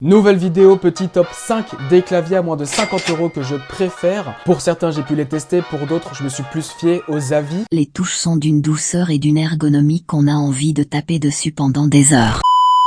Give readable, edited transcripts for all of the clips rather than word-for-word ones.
Nouvelle vidéo, petit top 5 des claviers à moins de 50 € que je préfère. Pour certains, j'ai pu les tester, pour d'autres, je me suis plus fié aux avis. Les touches sont d'une douceur et d'une ergonomie qu'on a envie de taper dessus pendant des heures.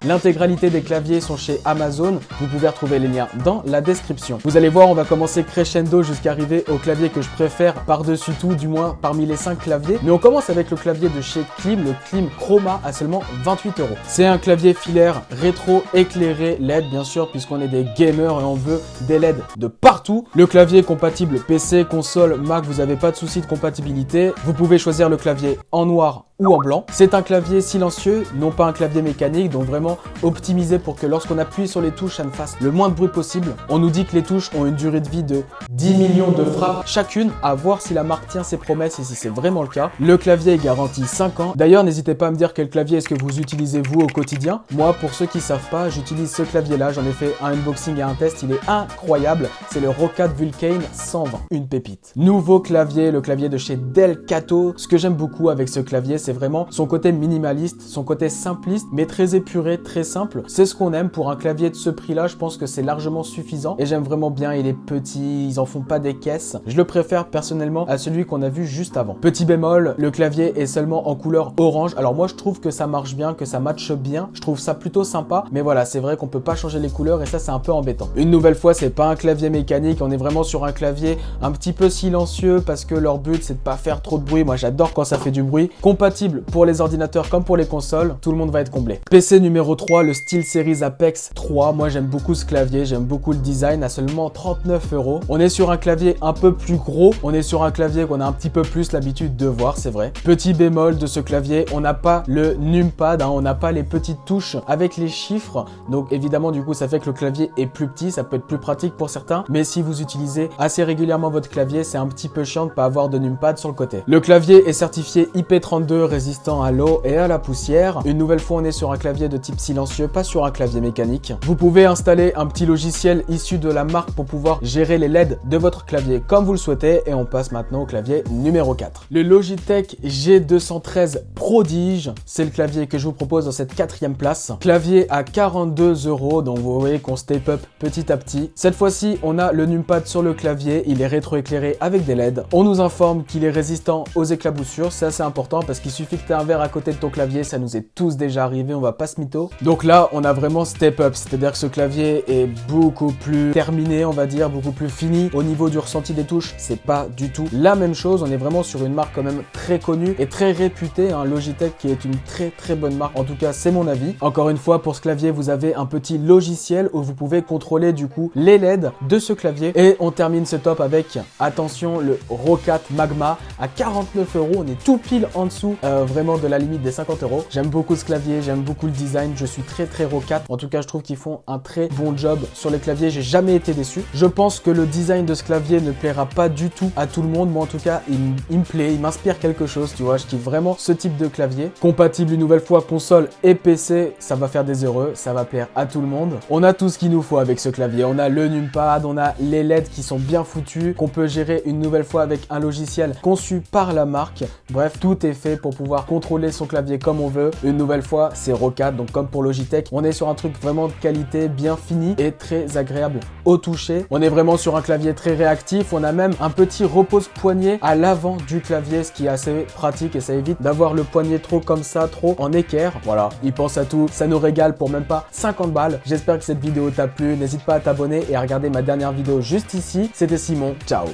L'intégralité des claviers sont chez Amazon, vous pouvez retrouver les liens dans la description. Vous allez voir, on va commencer crescendo jusqu'à arriver au clavier que je préfère par-dessus tout, du moins parmi les 5 claviers. Mais on commence avec le clavier de chez Klim, le Klim Chroma à seulement 28 €. C'est un clavier filaire rétro éclairé LED bien sûr, puisqu'on est des gamers et on veut des LED de partout. Le clavier est compatible PC, console, Mac, vous n'avez pas de souci de compatibilité. Vous pouvez choisir le clavier en noir ou en blanc. C'est un clavier silencieux, non pas un clavier mécanique, donc vraiment optimisé pour que lorsqu'on appuie sur les touches, ça ne fasse le moins de bruit possible. On nous dit que les touches ont une durée de vie de 10 millions de frappes chacune, à voir si la marque tient ses promesses et si c'est vraiment le cas. Le clavier est garanti 5 ans. D'ailleurs, n'hésitez pas à me dire quel clavier est-ce que vous utilisez vous au quotidien. Moi, pour ceux qui ne savent pas, j'utilise ce clavier-là. J'en ai fait un unboxing et un test, il est incroyable. C'est le Roccat Vulcane 120, une pépite. Nouveau clavier, le clavier de chez Delcato. Ce que j'aime beaucoup avec ce clavier, c'est vraiment son côté minimaliste, son côté simpliste, mais très épuré, très simple. C'est ce qu'on aime pour un clavier de ce prix-là. Je pense que c'est largement suffisant et j'aime vraiment bien. Il est petit, ils en font pas des caisses. Je le préfère personnellement à celui qu'on a vu juste avant. Petit bémol, le clavier est seulement en couleur orange. Alors moi, je trouve que ça marche bien, que ça matche bien. Je trouve ça plutôt sympa, mais voilà, c'est vrai qu'on peut pas changer les couleurs et ça, c'est un peu embêtant. Une nouvelle fois, c'est pas un clavier mécanique. On est vraiment sur un clavier un petit peu silencieux parce que leur but, c'est de pas faire trop de bruit. Moi, j'adore quand ça fait du bruit. Compatible pour les ordinateurs comme pour les consoles, tout le monde va être comblé. PC numéro 3, le SteelSeries Apex 3. Moi, j'aime beaucoup ce clavier, j'aime beaucoup le design à seulement 39 €. On est sur un clavier un peu plus gros, on est sur un clavier qu'on a un petit peu plus l'habitude de voir, c'est vrai. Petit bémol de ce clavier, on n'a pas le numpad, on n'a pas les petites touches avec les chiffres. Donc évidemment, du coup, ça fait que le clavier est plus petit, ça peut être plus pratique pour certains. Mais si vous utilisez assez régulièrement votre clavier, c'est un petit peu chiant de ne pas avoir de numpad sur le côté. Le clavier est certifié IP32, résistant à l'eau et à la poussière. Une nouvelle fois, on est sur un clavier de type silencieux, pas sur un clavier mécanique. Vous pouvez installer un petit logiciel issu de la marque pour pouvoir gérer les LED de votre clavier comme vous le souhaitez. Et on passe maintenant au clavier numéro 4. Le Logitech G213 Prodige, c'est le clavier que je vous propose dans cette 4e place. Clavier à 42 €, donc vous voyez qu'on step up petit à petit. Cette fois-ci, on a le numpad sur le clavier, il est rétroéclairé avec des LED. On nous informe qu'il est résistant aux éclaboussures, c'est assez important parce qu'il suffit que tu aies un verre à côté de ton clavier, ça nous est tous déjà arrivé, on va pas se mytho. Donc là, on a vraiment step up, c'est-à-dire que ce clavier est beaucoup plus terminé, on va dire, beaucoup plus fini. Au niveau du ressenti des touches, c'est pas du tout la même chose. On est vraiment sur une marque quand même très connue et très réputée, Logitech, qui est une très bonne marque. En tout cas, c'est mon avis. Encore une fois, pour ce clavier, vous avez un petit logiciel où vous pouvez contrôler du coup les LED de ce clavier. Et on termine ce top avec, attention, le Roccat Magma à 49 €. On est tout pile en dessous vraiment de la limite des 50 €. J'aime beaucoup ce clavier, j'aime beaucoup le design. Je suis très Roccat. En tout cas, je trouve qu'ils font un très bon job sur les claviers. J'ai jamais été déçu. Je pense que le design de ce clavier ne plaira pas du tout à tout le monde. Moi, en tout cas, il me plaît, il m'inspire quelque chose, tu vois. Je kiffe vraiment ce type de clavier. Compatible une nouvelle fois console et PC, ça va faire des heureux, ça va plaire à tout le monde. On a tout ce qu'il nous faut avec ce clavier. On a le numpad, on a les LED qui sont bien foutus, qu'on peut gérer une nouvelle fois avec un logiciel conçu par la marque. Bref, tout est fait pour pouvoir contrôler son clavier comme on veut. Une nouvelle fois, c'est Roccat, donc comme pour Logitech, on est sur un truc vraiment de qualité, bien fini et très agréable au toucher. On est vraiment sur un clavier très réactif. On a même un petit repose-poignet à l'avant du clavier, ce qui est assez pratique et ça évite d'avoir le poignet trop comme ça, trop en équerre. Voilà, il pense à tout. Ça nous régale pour même pas 50 balles. J'espère que cette vidéo t'a plu. N'hésite pas à t'abonner et à regarder ma dernière vidéo juste ici. C'était Simon. Ciao.